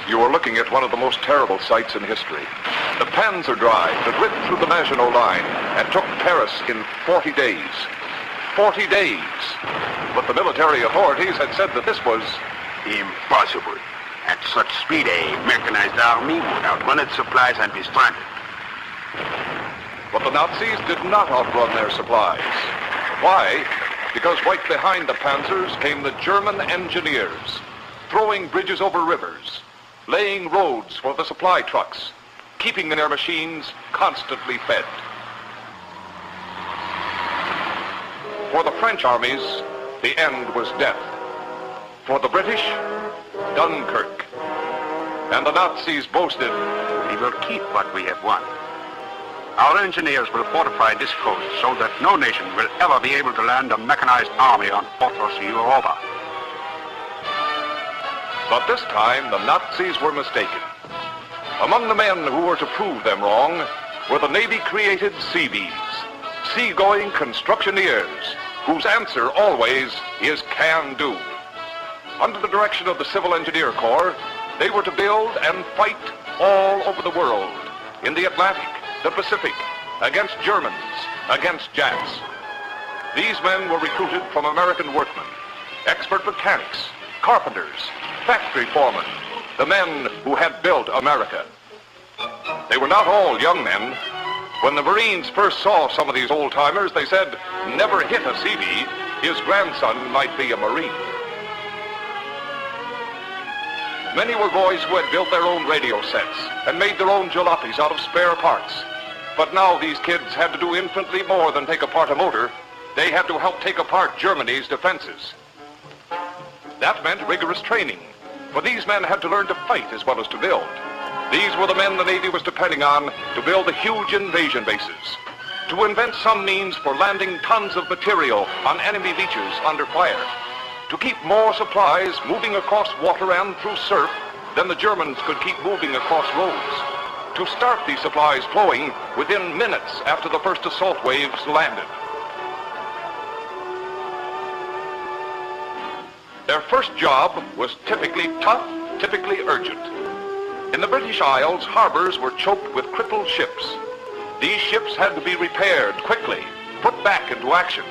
You are looking at one of the most terrible sights in history. The Panzer Drive that ripped through the Maginot Line and took Paris in 40 days. 40 days. But the military authorities had said that this was impossible. At such speed, a mechanized army would outrun its supplies and be stranded. But the Nazis did not outrun their supplies. Why? Because right behind the Panzers came the German engineers, throwing bridges over rivers, laying roads for the supply trucks, keeping their machines constantly fed. For the French armies, the end was death. For the British, Dunkirk. And the Nazis boasted, "We will keep what we have won. Our engineers will fortify this coast so that no nation will ever be able to land a mechanized army on Fortress Europa." But this time, the Nazis were mistaken. Among the men who were to prove them wrong were the Navy-created Seabees, seagoing constructioneers, whose answer always is can-do. Under the direction of the Civil Engineer Corps, they were to build and fight all over the world, in the Atlantic, the Pacific, against Germans, against Japs. These men were recruited from American workmen, expert mechanics, carpenters, factory foremen, the men who had built America. They were not all young men. When the Marines first saw some of these old-timers, they said, "Never hit a Seabee. His grandson might be a Marine." Many were boys who had built their own radio sets and made their own jalopies out of spare parts. But now these kids had to do infinitely more than take apart a motor. They had to help take apart Germany's defenses. That meant rigorous training, for these men had to learn to fight as well as to build. These were the men the Navy was depending on to build the huge invasion bases, to invent some means for landing tons of material on enemy beaches under fire, to keep more supplies moving across water and through surf than the Germans could keep moving across roads, to start these supplies flowing within minutes after the first assault waves landed. Their first job was typically tough, typically urgent. In the British Isles, harbors were choked with crippled ships. These ships had to be repaired quickly, put back into action.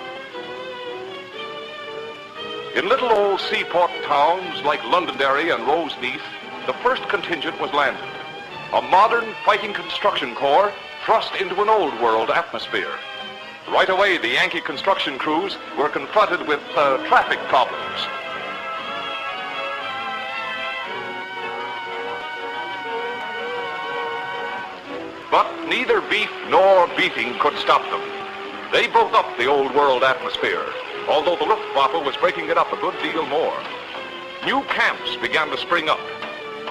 In little old seaport towns like Londonderry and Roseneath, the first contingent was landed. A modern fighting construction corps thrust into an old world atmosphere. Right away, the Yankee construction crews were confronted with traffic problems. But neither beef nor beating could stop them. They broke up the old world atmosphere, although the Luftwaffe was breaking it up a good deal more. New camps began to spring up.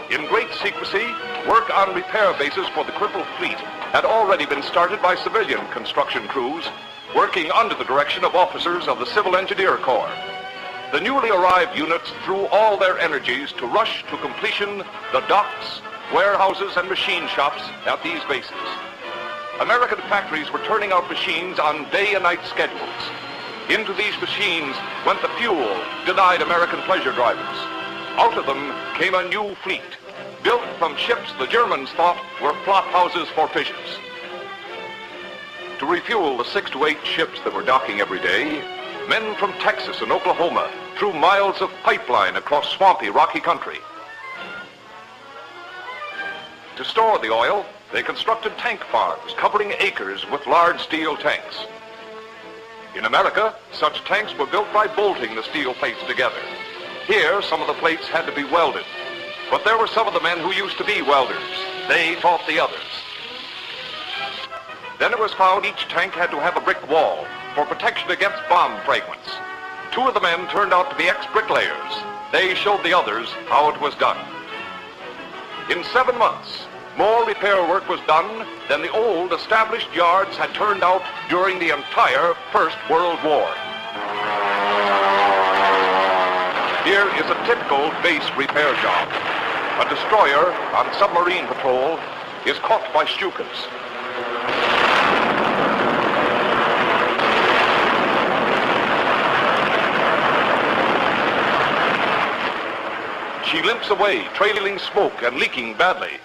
In great secrecy, work on repair bases for the crippled fleet had already been started by civilian construction crews, working under the direction of officers of the Civil Engineer Corps. The newly arrived units threw all their energies to rush to completion the docks, warehouses, and machine shops at these bases. American factories were turning out machines on day and night schedules. Into these machines went the fuel denied American pleasure drivers. Out of them came a new fleet, built from ships the Germans thought were flop houses for fishes. To refuel the 6 to 8 ships that were docking every day, men from Texas and Oklahoma threw miles of pipeline across swampy, rocky country. To store the oil, they constructed tank farms covering acres with large steel tanks. In America, such tanks were built by bolting the steel plates together. Here, some of the plates had to be welded, but there were some of the men who used to be welders. They taught the others. Then it was found each tank had to have a brick wall for protection against bomb fragments. 2 of the men turned out to be ex-bricklayers. They showed the others how it was done. In 7 months, more repair work was done than the old established yards had turned out during the entire First World War. Here is a typical base repair job. A destroyer on submarine patrol is caught by Stukas. She limps away, trailing smoke and leaking badly.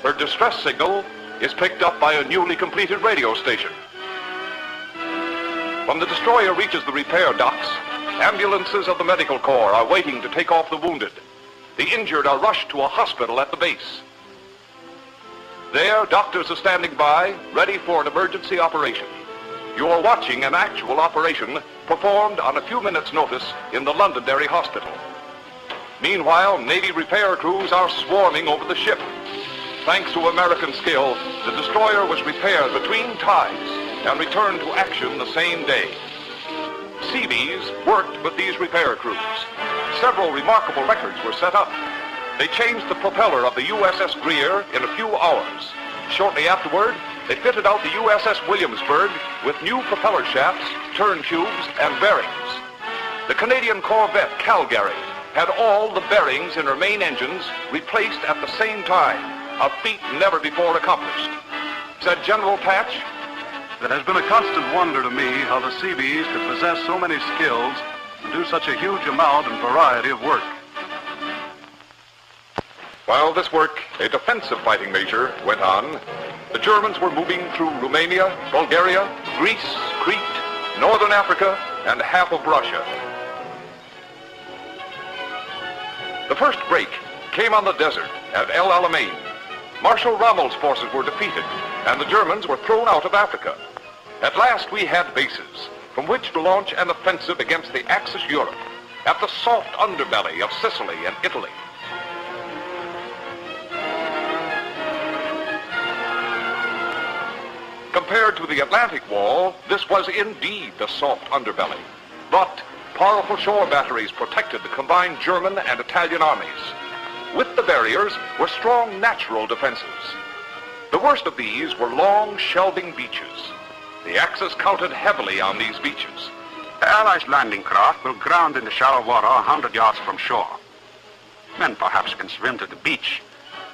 Her distress signal is picked up by a newly completed radio station. When the destroyer reaches the repair docks, ambulances of the medical corps are waiting to take off the wounded. The injured are rushed to a hospital at the base. There, doctors are standing by, ready for an emergency operation. You are watching an actual operation performed on a few minutes' notice in the Londonderry Hospital. Meanwhile, Navy repair crews are swarming over the ship. Thanks to American skill, the destroyer was repaired between tides and returned to action the same day. Seabees worked with these repair crews. Several remarkable records were set up. They changed the propeller of the USS Greer in a few hours. Shortly afterward, they fitted out the USS Williamsburg with new propeller shafts, turn tubes, and bearings. The Canadian corvette Calgary had all the bearings in her main engines replaced at the same time, a feat never before accomplished. Said General Patch, "It has been a constant wonder to me how the Seabees could possess so many skills and do such a huge amount and variety of work." While this work, a defensive fighting measure, went on, the Germans were moving through Romania, Bulgaria, Greece, Crete, Northern Africa, and half of Russia. The first break came on the desert at El Alamein. Marshal Rommel's forces were defeated, and the Germans were thrown out of Africa. At last we had bases from which to launch an offensive against the Axis Europe at the soft underbelly of Sicily and Italy. Compared to the Atlantic Wall, this was indeed the soft underbelly. But powerful shore batteries protected the combined German and Italian armies. With the barriers were strong natural defenses. The worst of these were long, shelving beaches. The Axis counted heavily on these beaches. The Allies' landing craft will ground in the shallow water 100 yards from shore. Men perhaps can swim to the beach,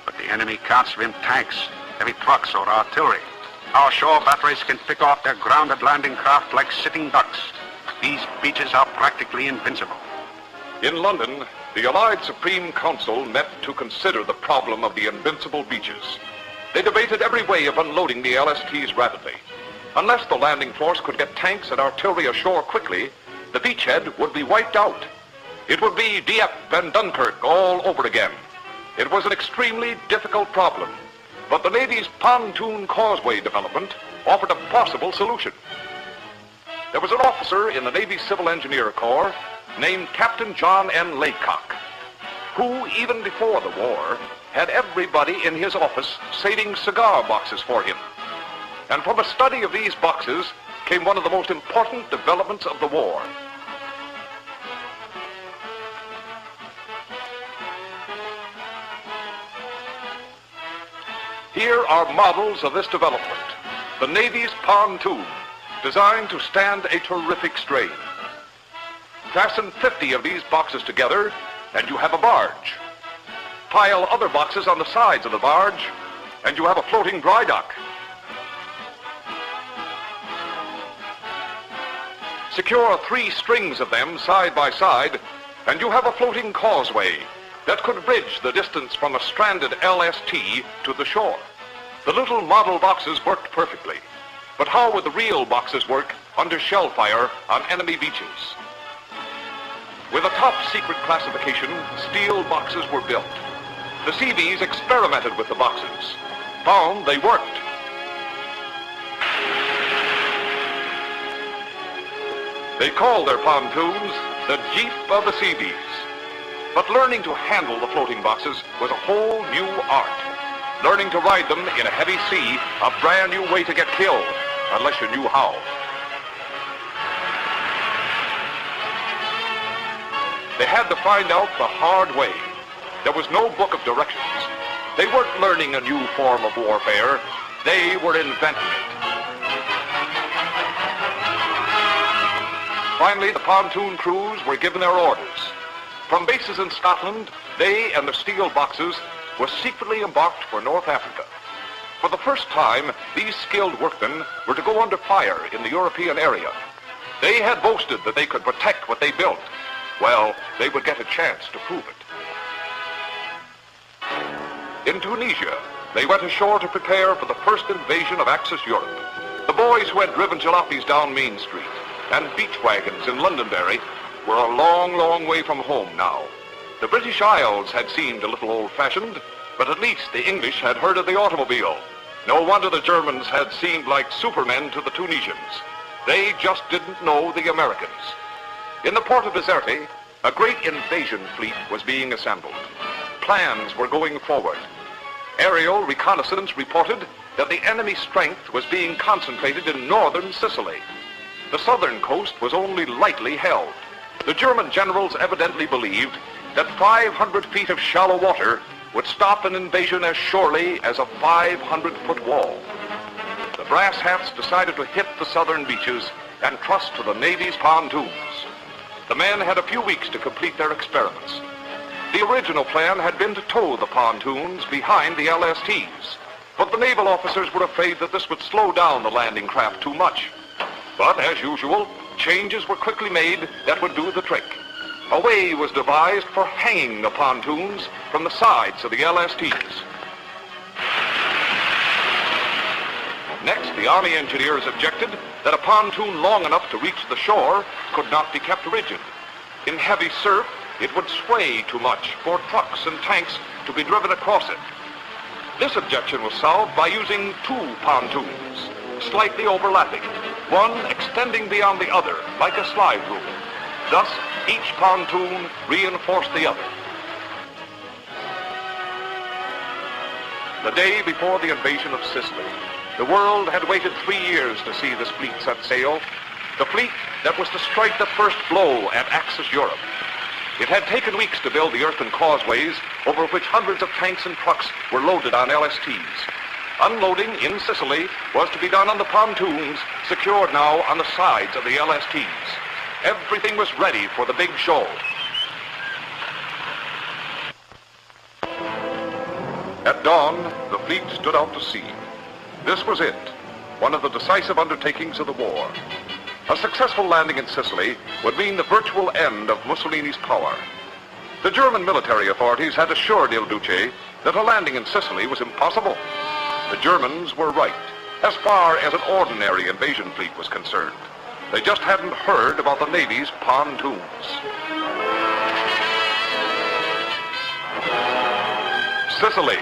but the enemy can't swim tanks, heavy trucks, or artillery. Our shore batteries can pick off their grounded landing craft like sitting ducks. These beaches are practically invincible. In London, the Allied Supreme Council met to consider the problem of the invincible beaches. They debated every way of unloading the LSTs rapidly. Unless the landing force could get tanks and artillery ashore quickly, the beachhead would be wiped out. It would be Dieppe and Dunkirk all over again. It was an extremely difficult problem, but the Navy's pontoon causeway development offered a possible solution. There was an officer in the Navy Civil Engineer Corps named Captain John N. Laycock, who, even before the war, had everybody in his office saving cigar boxes for him. And from a study of these boxes came one of the most important developments of the war. Here are models of this development. The Navy's pontoon, designed to stand a terrific strain. Fasten 50 of these boxes together, and you have a barge. Pile other boxes on the sides of the barge, and you have a floating dry dock. Secure 3 strings of them side by side, and you have a floating causeway that could bridge the distance from a stranded LST to the shore. The little model boxes worked perfectly, but how would the real boxes work under shell fire on enemy beaches? With a top-secret classification, steel boxes were built. The Seabees experimented with the boxes, found they worked. They called their pontoons the Jeep of the Seabees. But learning to handle the floating boxes was a whole new art. Learning to ride them in a heavy sea, a brand new way to get killed, unless you knew how. They had to find out the hard way. There was no book of directions. They weren't learning a new form of warfare. They were inventing it. Finally, the pontoon crews were given their orders. From bases in Scotland, they and the steel boxes were secretly embarked for North Africa. For the first time, these skilled workmen were to go under fire in the European area. They had boasted that they could protect what they built. Well, they would get a chance to prove it. In Tunisia, they went ashore to prepare for the first invasion of Axis Europe. The boys who had driven jalopies down Main Street and beach wagons in Londonderry were a long, long way from home now. The British Isles had seemed a little old-fashioned, but at least the English had heard of the automobile. No wonder the Germans had seemed like supermen to the Tunisians. They just didn't know the Americans. In the port of Bizerte, a great invasion fleet was being assembled. Plans were going forward. Aerial reconnaissance reported that the enemy's strength was being concentrated in northern Sicily. The southern coast was only lightly held. The German generals evidently believed that 500 feet of shallow water would stop an invasion as surely as a 500-foot wall. The brass hats decided to hit the southern beaches and trust to the Navy's pontoons. The men had a few weeks to complete their experiments. The original plan had been to tow the pontoons behind the LSTs, but the naval officers were afraid that this would slow down the landing craft too much. But as usual, changes were quickly made that would do the trick. A way was devised for hanging the pontoons from the sides of the LSTs. Next, the Army engineers objected that a pontoon long enough to reach the shore could not be kept rigid. In heavy surf, it would sway too much for trucks and tanks to be driven across it. This objection was solved by using two pontoons, slightly overlapping, one extending beyond the other like a slide rule. Thus, each pontoon reinforced the other. The day before the invasion of Sicily, the world had waited 3 years to see this fleet set sail, the fleet that was to strike the first blow at Axis Europe. It had taken weeks to build the earthen causeways over which hundreds of tanks and trucks were loaded on LSTs. Unloading in Sicily was to be done on the pontoons secured now on the sides of the LSTs. Everything was ready for the big show. At dawn, the fleet stood out to sea. This was it, one of the decisive undertakings of the war. A successful landing in Sicily would mean the virtual end of Mussolini's power. The German military authorities had assured Il Duce that a landing in Sicily was impossible. The Germans were right, as far as an ordinary invasion fleet was concerned. They just hadn't heard about the Navy's pontoons. Sicily.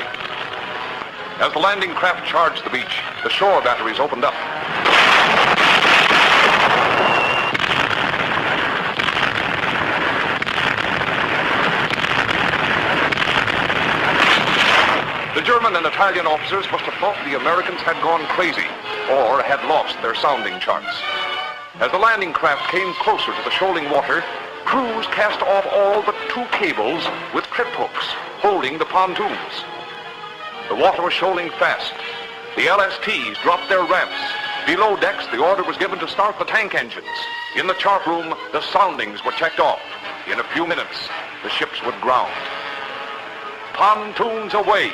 As the landing craft charged the beach, the shore batteries opened up. The German and Italian officers must have thought the Americans had gone crazy or had lost their sounding charts. As the landing craft came closer to the shoaling water, crews cast off all but 2 cables with trip hooks holding the pontoons. The water was shoaling fast. The LSTs dropped their ramps. Below decks, the order was given to start the tank engines. In the chart room, the soundings were checked off. In a few minutes, the ships would ground. Pontoons away!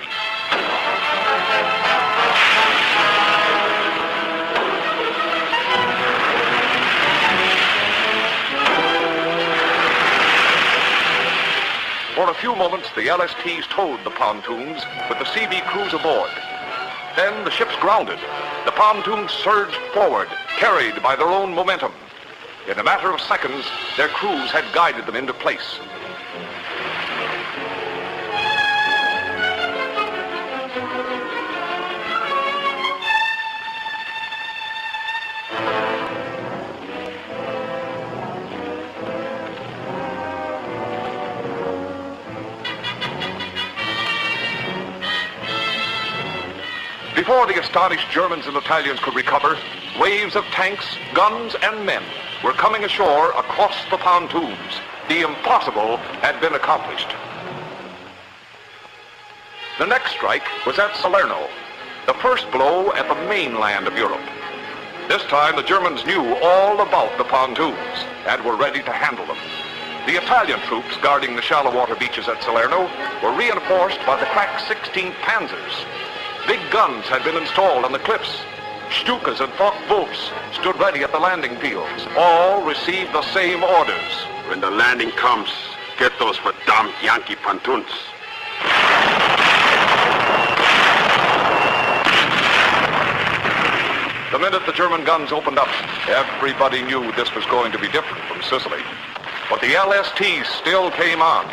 For a few moments, the LSTs towed the pontoons with the Seabee crews aboard. Then the ships grounded. The pontoons surged forward, carried by their own momentum. In a matter of seconds, their crews had guided them into place. Before the astonished Germans and Italians could recover, waves of tanks, guns, and men were coming ashore across the pontoons. The impossible had been accomplished. The next strike was at Salerno, the first blow at the mainland of Europe. This time the Germans knew all about the pontoons and were ready to handle them. The Italian troops guarding the shallow water beaches at Salerno were reinforced by the crack 16th Panzers. Big guns had been installed on the cliffs. Stukas and Focke-Wulfs stood ready at the landing fields. All received the same orders. When the landing comes, get those verdammt Yankee pontoons. minute the German guns opened up, everybody knew this was going to be different from Sicily. But the LSTs still came on.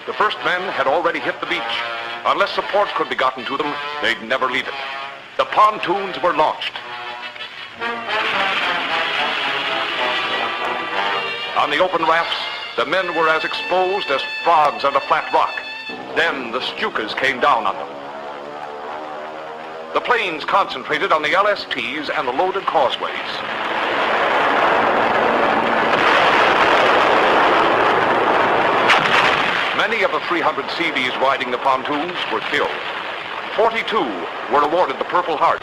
The first men had already hit the beach. Unless support could be gotten to them, they'd never leave it. The pontoons were launched. On the open rafts, the men were as exposed as frogs on a flat rock. Then the Stukas came down on them. The planes concentrated on the LSTs and the loaded causeways. Many of the 300 Seabees riding the pontoons were killed. 42 were awarded the Purple Heart.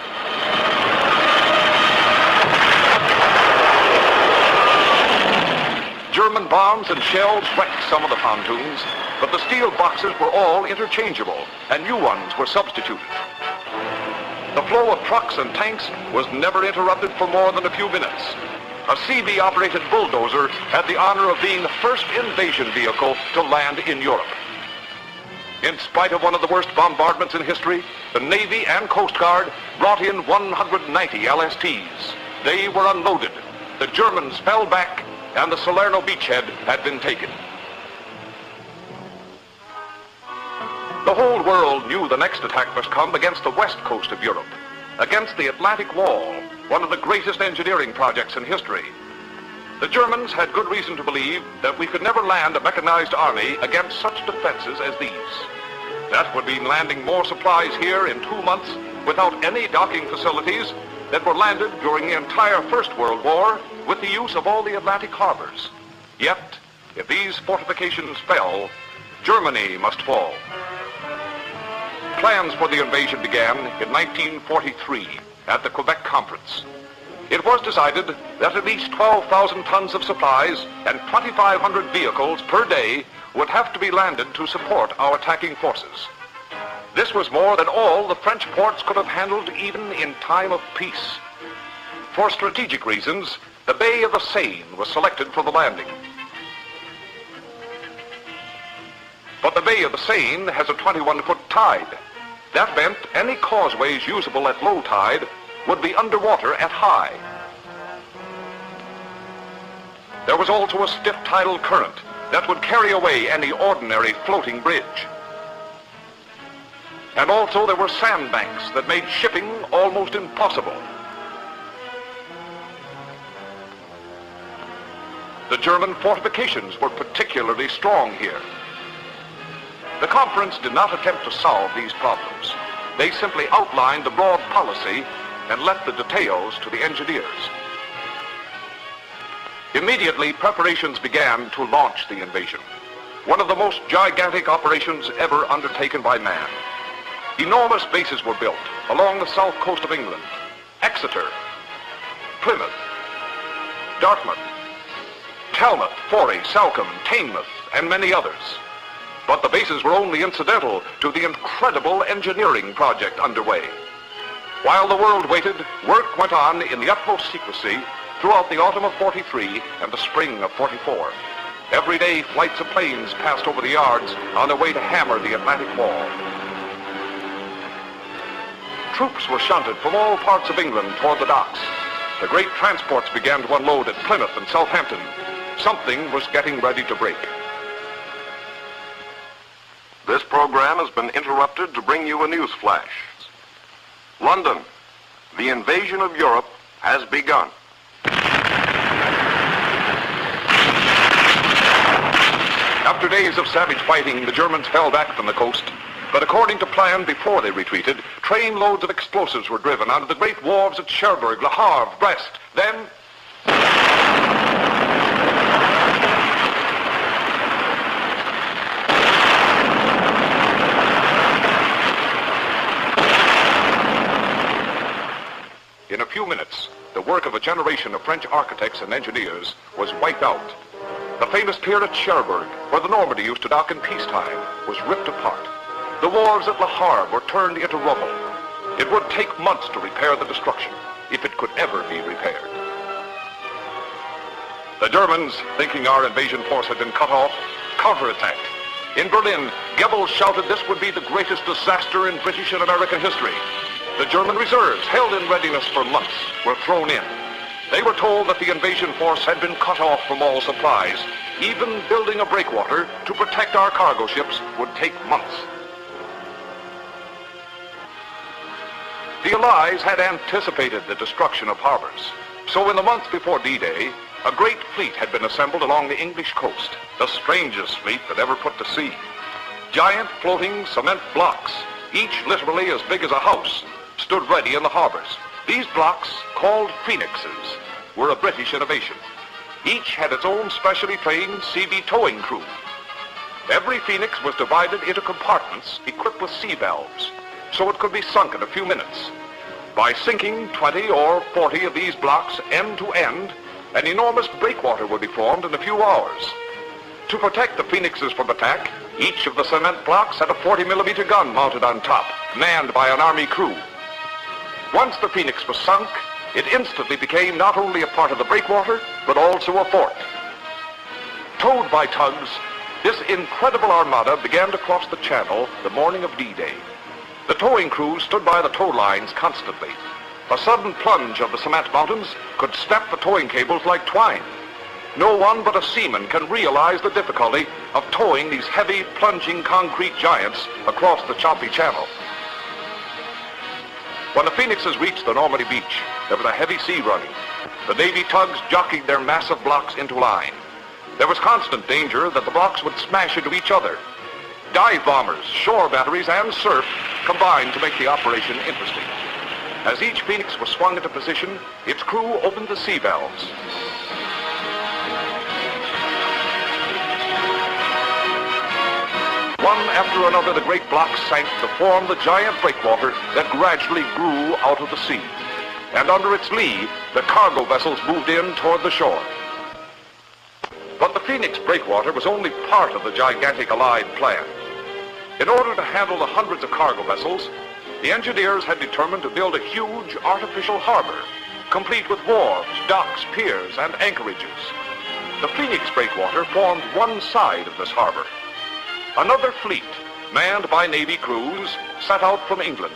German bombs and shells wrecked some of the pontoons, but the steel boxes were all interchangeable, and new ones were substituted. The flow of trucks and tanks was never interrupted for more than a few minutes. A Seabee-operated bulldozer had the honor of being the first invasion vehicle to land in Europe. In spite of one of the worst bombardments in history, the Navy and Coast Guard brought in 190 LSTs. They were unloaded. The Germans fell back, and the Salerno beachhead had been taken. The whole world knew the next attack must come against the west coast of Europe, against the Atlantic Wall, one of the greatest engineering projects in history. The Germans had good reason to believe that we could never land a mechanized army against such defenses as these. That would mean landing more supplies here in 2 months without any docking facilities that were landed during the entire First World War with the use of all the Atlantic harbors. Yet, if these fortifications fell, Germany must fall. Plans for the invasion began in 1943 at the Quebec Conference. It was decided that at least 12,000 tons of supplies and 2,500 vehicles per day would have to be landed to support our attacking forces. This was more than all the French ports could have handled even in time of peace. For strategic reasons, the Bay of the Seine was selected for the landing. But the Bay of the Seine has a 21-foot tide. That meant any causeways usable at low tide would be underwater at high. There was also a stiff tidal current that would carry away any ordinary floating bridge. And also there were sandbanks that made shipping almost impossible. The German fortifications were particularly strong here. The conference did not attempt to solve these problems. They simply outlined the broad policy and left the details to the engineers. Immediately, preparations began to launch the invasion, one of the most gigantic operations ever undertaken by man. Enormous bases were built along the south coast of England: Exeter, Plymouth, Dartmouth, Falmouth, Forey, Salcombe, Teignmouth, and many others. But the bases were only incidental to the incredible engineering project underway. While the world waited, work went on in the utmost secrecy throughout the autumn of 43 and the spring of 44. Every day, flights of planes passed over the yards on their way to hammer the Atlantic Wall. Troops were shunted from all parts of England toward the docks. The great transports began to unload at Plymouth and Southampton. Something was getting ready to break. This program has been interrupted to bring you a news flash. London, the invasion of Europe has begun. After days of savage fighting, the Germans fell back from the coast. But according to plan, before they retreated, train loads of explosives were driven onto the great wharves at Cherbourg, Le Havre, Brest. Then... in a few minutes, the work of a generation of French architects and engineers was wiped out. The famous pier at Cherbourg, where the Normandy used to dock in peacetime, was ripped apart. The wharves at Le Havre were turned into rubble. It would take months to repair the destruction, if it could ever be repaired. The Germans, thinking our invasion force had been cut off, counterattacked. In Berlin, Goebbels shouted this would be the greatest disaster in British and American history. The German reserves, held in readiness for months, were thrown in. They were told that the invasion force had been cut off from all supplies. Even building a breakwater to protect our cargo ships would take months. The Allies had anticipated the destruction of harbors. So in the months before D-Day, a great fleet had been assembled along the English coast, the strangest fleet that ever put to sea. Giant floating cement blocks, each literally as big as a house, stood ready in the harbors. These blocks, called phoenixes, were a British innovation. Each had its own specially trained Seabee towing crew. Every phoenix was divided into compartments equipped with sea valves, so it could be sunk in a few minutes. By sinking 20 or 40 of these blocks end to end, an enormous breakwater would be formed in a few hours. To protect the phoenixes from attack, each of the cement blocks had a 40mm gun mounted on top, manned by an army crew. Once the phoenix was sunk, it instantly became not only a part of the breakwater, but also a fort. Towed by tugs, this incredible armada began to cross the channel the morning of D-Day. The towing crews stood by the tow lines constantly. A sudden plunge of the cement mountains could snap the towing cables like twine. No one but a seaman can realize the difficulty of towing these heavy, plunging concrete giants across the choppy channel. When the phoenixes reached the Normandy beach, there was a heavy sea running. The Navy tugs jockeyed their massive blocks into line. There was constant danger that the blocks would smash into each other. Dive bombers, shore batteries, and surf combined to make the operation interesting. As each phoenix was swung into position, its crew opened the sea valves. One after another, the great blocks sank to form the giant breakwater that gradually grew out of the sea. And under its lee, the cargo vessels moved in toward the shore. But the Phoenix breakwater was only part of the gigantic Allied plan. In order to handle the hundreds of cargo vessels, the engineers had determined to build a huge artificial harbor, complete with wharves, docks, piers, and anchorages. The Phoenix breakwater formed one side of this harbor. Another fleet, manned by Navy crews, set out from England.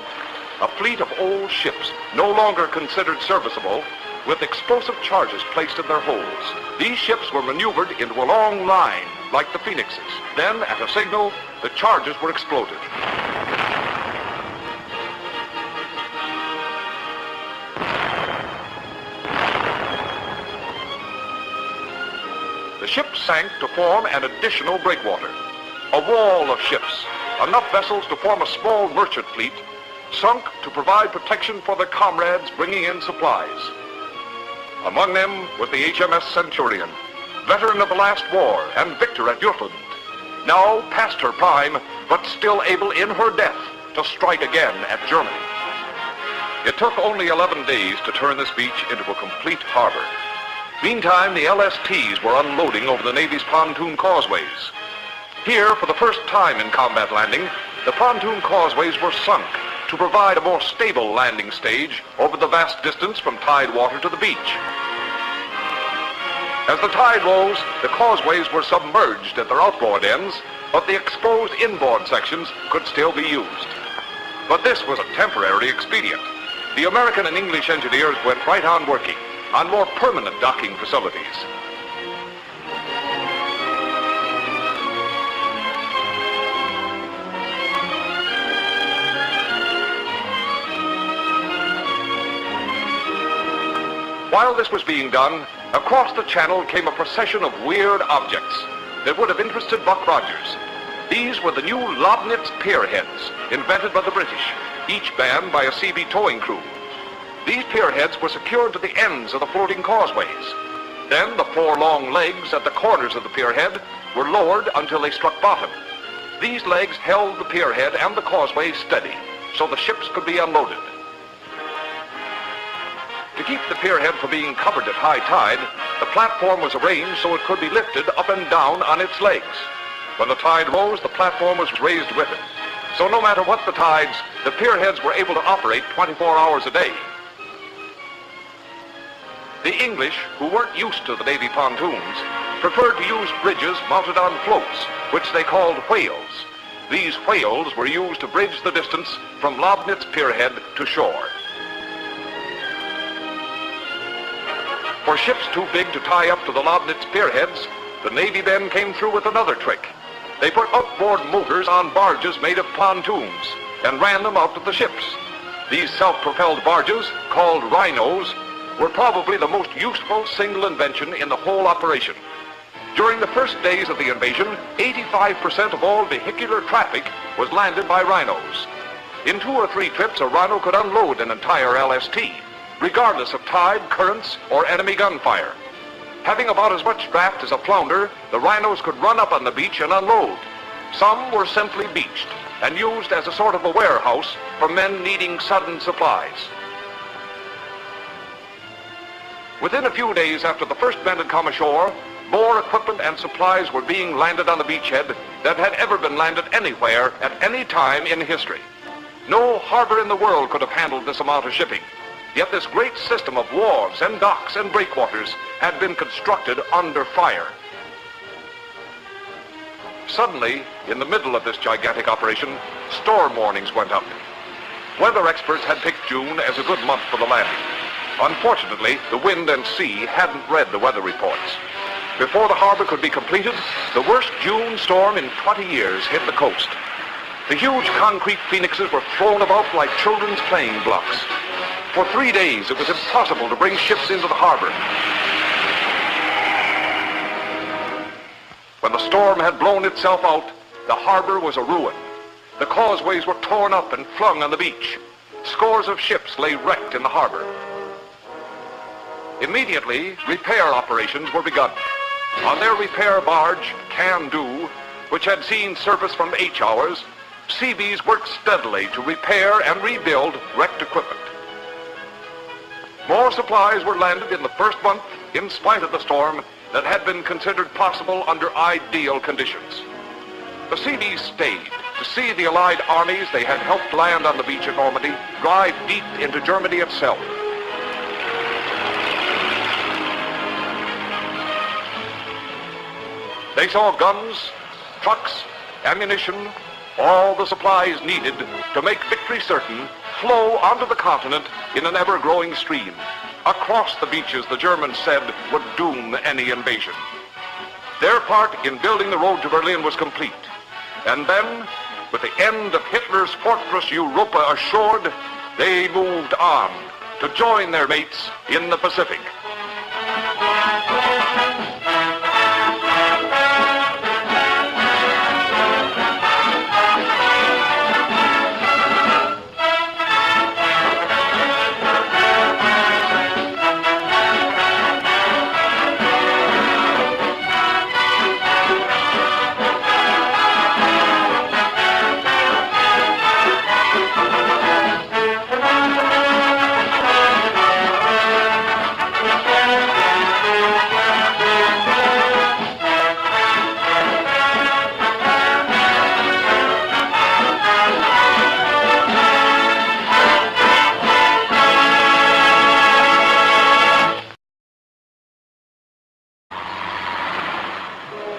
A fleet of old ships, no longer considered serviceable, with explosive charges placed in their holds. These ships were maneuvered into a long line, like the Phoenixes. Then, at a signal, the charges were exploded. The ships sank to form an additional breakwater. A wall of ships, enough vessels to form a small merchant fleet, sunk to provide protection for their comrades bringing in supplies. Among them was the HMS Centurion, veteran of the last war and victor at Jutland, now past her prime, but still able in her death to strike again at Germany. It took only 11 days to turn this beach into a complete harbor. Meantime, the LSTs were unloading over the Navy's pontoon causeways. Here, for the first time in combat landing, the pontoon causeways were sunk to provide a more stable landing stage over the vast distance from tidewater to the beach. As the tide rose, the causeways were submerged at their outboard ends, but the exposed inboard sections could still be used. But this was a temporary expedient. The American and English engineers went right on working on more permanent docking facilities. While this was being done, across the channel came a procession of weird objects that would have interested Buck Rogers. These were the new Lobnitz pierheads, invented by the British, each manned by a Seabee towing crew. These pierheads were secured to the ends of the floating causeways. Then the four long legs at the corners of the pierhead were lowered until they struck bottom. These legs held the pierhead and the causeway steady, so the ships could be unloaded. To keep the pierhead from being covered at high tide, the platform was arranged so it could be lifted up and down on its legs. When the tide rose, the platform was raised with it. So no matter what the tides, the pierheads were able to operate 24 hours a day. The English, who weren't used to the Navy pontoons, preferred to use bridges mounted on floats, which they called whales. These whales were used to bridge the distance from Lobnitz Pierhead to shore. For ships too big to tie up to the Lobnitz Pierheads, the Navy men came through with another trick. They put outboard motors on barges made of pontoons and ran them out to the ships. These self-propelled barges, called rhinos, were probably the most useful single invention in the whole operation. During the first days of the invasion, 85% of all vehicular traffic was landed by rhinos. In 2 or 3 trips, a rhino could unload an entire LST, regardless of tide, currents, or enemy gunfire. Having about as much draft as a flounder, the rhinos could run up on the beach and unload. Some were simply beached and used as a sort of a warehouse for men needing sudden supplies. Within a few days after the first men had come ashore, more equipment and supplies were being landed on the beachhead than had ever been landed anywhere at any time in history. No harbor in the world could have handled this amount of shipping. Yet this great system of wharves and docks and breakwaters had been constructed under fire. Suddenly, in the middle of this gigantic operation, storm warnings went up. Weather experts had picked June as a good month for the landing. Unfortunately, the wind and sea hadn't read the weather reports. Before the harbor could be completed, the worst June storm in 20 years hit the coast. The huge concrete phoenixes were thrown about like children's playing blocks. For 3 days, it was impossible to bring ships into the harbor. When the storm had blown itself out, the harbor was a ruin. The causeways were torn up and flung on the beach. Scores of ships lay wrecked in the harbor. Immediately, repair operations were begun. On their repair barge, Can Do, which had seen service from H hours, Seabees worked steadily to repair and rebuild wrecked equipment. More supplies were landed in the first month, in spite of the storm, that had been considered possible under ideal conditions. The Seabees stayed to see the Allied armies they had helped land on the beach at Normandy drive deep into Germany itself. They saw guns, trucks, ammunition, all the supplies needed to make victory certain flow onto the continent in an ever-growing stream. Across the beaches, the Germans said, would doom any invasion. Their part in building the road to Berlin was complete. And then, with the end of Hitler's fortress Europa assured, they moved on to join their mates in the Pacific.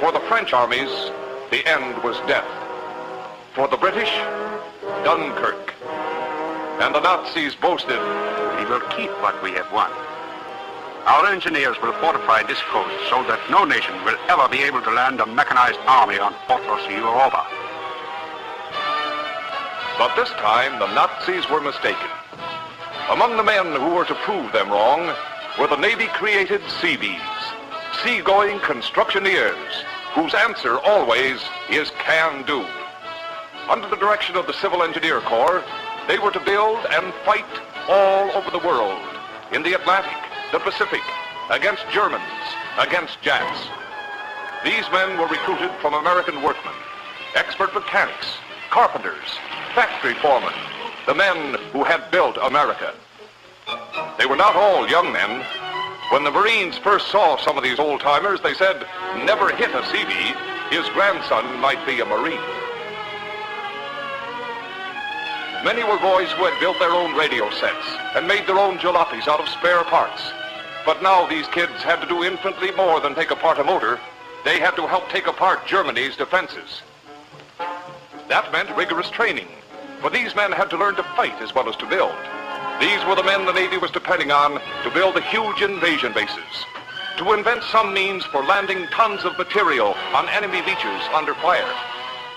For the French armies, the end was death. For the British, Dunkirk. And the Nazis boasted, We will keep what we have won. Our engineers will fortify this coast so that no nation will ever be able to land a mechanized army on Fortress Europa. But this time, the Nazis were mistaken. Among the men who were to prove them wrong were the Navy-created Seabees, seagoing constructioneers, whose answer always is can do. Under the direction of the Civil Engineer Corps, they were to build and fight all over the world, in the Atlantic, the Pacific, against Germans, against Japs. These men were recruited from American workmen, expert mechanics, carpenters, factory foremen, the men who had built America. They were not all young men. When the Marines first saw some of these old-timers, they said, never hit a Seabee, his grandson might be a Marine. Many were boys who had built their own radio sets and made their own jalopies out of spare parts. But now these kids had to do infinitely more than take apart a motor. They had to help take apart Germany's defenses. That meant rigorous training, for these men had to learn to fight as well as to build. These were the men the Navy was depending on to build the huge invasion bases, to invent some means for landing tons of material on enemy beaches under fire,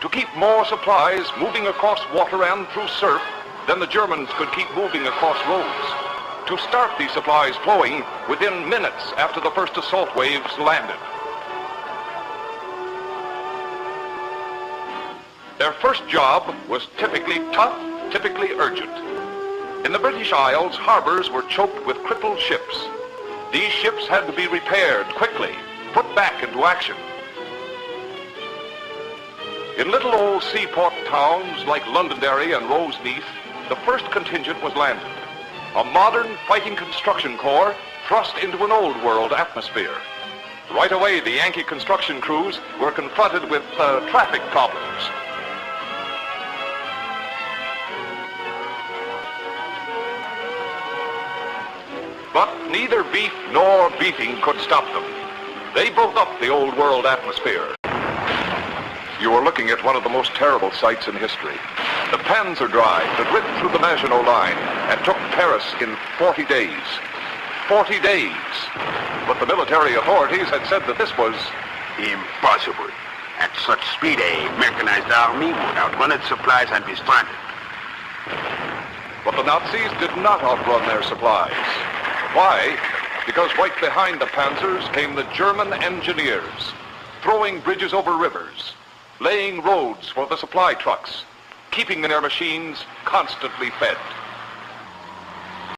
to keep more supplies moving across water and through surf than the Germans could keep moving across roads, to start these supplies flowing within minutes after the first assault waves landed. Their first job was typically tough, typically urgent. In the British Isles, harbors were choked with crippled ships. These ships had to be repaired quickly, put back into action. In little old seaport towns like Londonderry and Roseneath, the first contingent was landed. A modern fighting construction corps thrust into an old world atmosphere. Right away, the Yankee construction crews were confronted with traffic problems. But neither beef nor beating could stop them. They built up the old world atmosphere. You are looking at one of the most terrible sights in history. The Panzer Drive that ripped through the Maginot Line and took Paris in 40 days. 40 days. But the military authorities had said that this was Impossible. At such speed, a mechanized army would outrun its supplies and be stranded. But the Nazis did not outrun their supplies. Why? Because right behind the Panzers came the German engineers, throwing bridges over rivers, laying roads for the supply trucks, keeping their machines constantly fed.